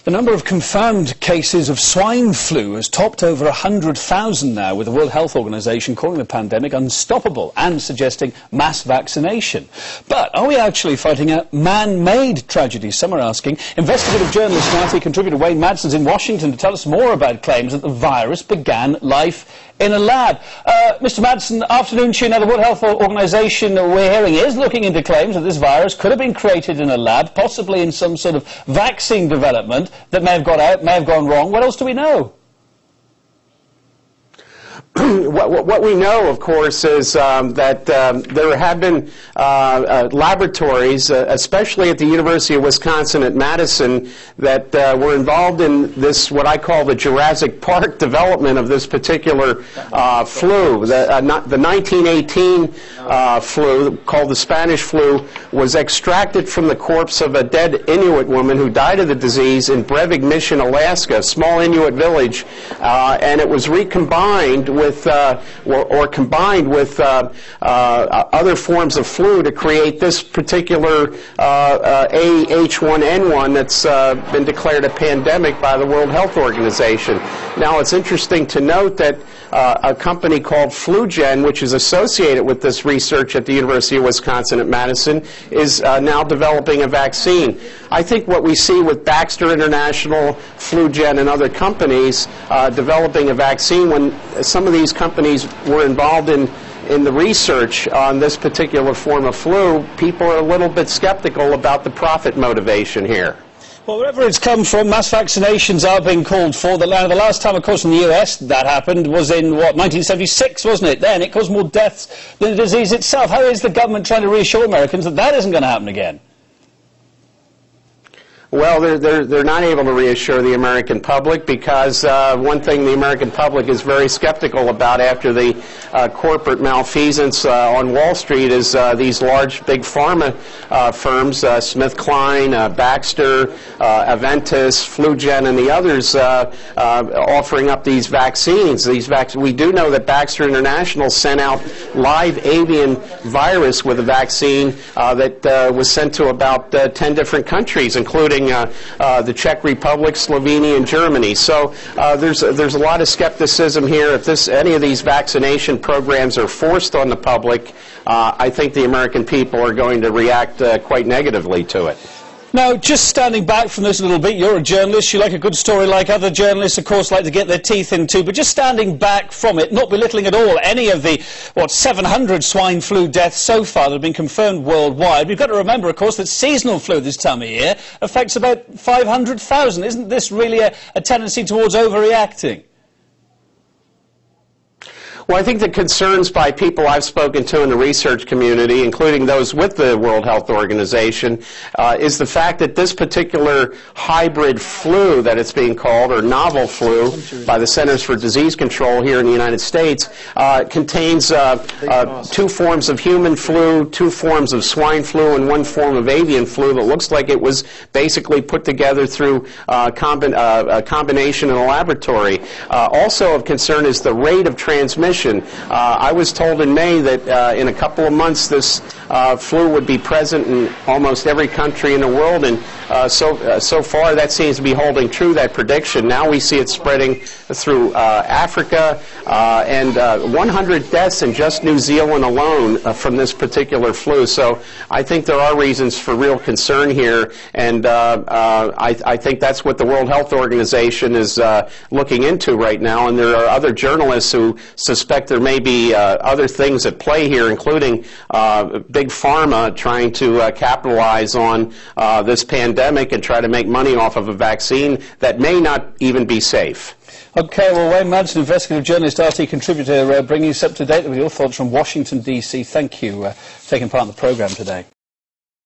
The number of confirmed cases of swine flu has topped over 100,000 now, with the World Health Organization calling the pandemic unstoppable and suggesting mass vaccination. But are we actually fighting a man-made tragedy? Some are asking. Investigative journalist and IT contributor Wayne Madsen's in Washington to tell us more about claims that the virus began life in a lab. Mr. Madsen, afternoon to you. Now, the World Health Organization, we're hearing, is looking into claims that this virus could have been created in a lab, possibly in some sort of vaccine development that may have got out, may have gone wrong. What else do we know? What we know, of course, is that there have been laboratories, especially at the University of Wisconsin at Madison, that were involved in this, what I call the Jurassic Park development of this particular flu. The 1918 flu, called the Spanish flu, was extracted from the corpse of a dead Inuit woman who died of the disease in Brevig Mission, Alaska, a small Inuit village, and it was recombined with combined with other forms of flu to create this particular H1N1 that's been declared a pandemic by the World Health Organization. Now, it's interesting to note that a company called FluGen, which is associated with this research at the University of Wisconsin at Madison, is now developing a vaccine. I think what we see with Baxter International, FluGen, and other companies developing a vaccine, when some of these companies were involved in the research on this particular form of flu, people are a little bit skeptical about the profit motivation here. Well, wherever it's come from, mass vaccinations are being called for. The last time, of course, in the US that happened was in, what, 1976, wasn't it? Then it caused more deaths than the disease itself. How is the government trying to reassure Americans that that isn't going to happen again? Well, they're not able to reassure the American public because one thing the American public is very skeptical about after the corporate malfeasance on Wall Street is these large, big pharma firms, SmithKline, Baxter, Aventis, FluGen, and the others offering up these vaccines. We do know that Baxter International sent out live avian virus with a vaccine that was sent to about 10 different countries, including the Czech Republic, Slovenia, and Germany. So there's a lot of skepticism here. If any of these vaccination programs are forced on the public, I think the American people are going to react quite negatively to it. Now, just standing back from this a little bit, you're a journalist, you like a good story like other journalists, of course, like to get their teeth into, but just standing back from it, not belittling at all any of the, 700 swine flu deaths so far that have been confirmed worldwide. We've got to remember, of course, that seasonal flu this time of year affects about 500,000. Isn't this really a tendency towards overreacting? Well, I think the concerns by people I've spoken to in the research community, including those with the World Health Organization, is the fact that this particular hybrid flu that it's being called, or novel flu, by the Centers for Disease Control here in the United States, contains two forms of human flu, two forms of swine flu, and one form of avian flu that looks like it was basically put together through a combination in a laboratory. Also of concern is the rate of transmission. I was told in May that in a couple of months this flu would be present in almost every country in the world, and so far that seems to be holding true, that prediction. Now we see it spreading through Africa, and 100 deaths in just New Zealand alone from this particular flu. So I think there are reasons for real concern here, and I think that's what the World Health Organization is looking into right now, and there are other journalists who suspect there may be other things at play here, including big pharma trying to capitalize on this pandemic and try to make money off of a vaccine that may not even be safe. Okay, well, Wayne Madsen, investigative journalist, RT contributor, bringing us up to date with your thoughts from Washington, D.C. Thank you for taking part in the programme today.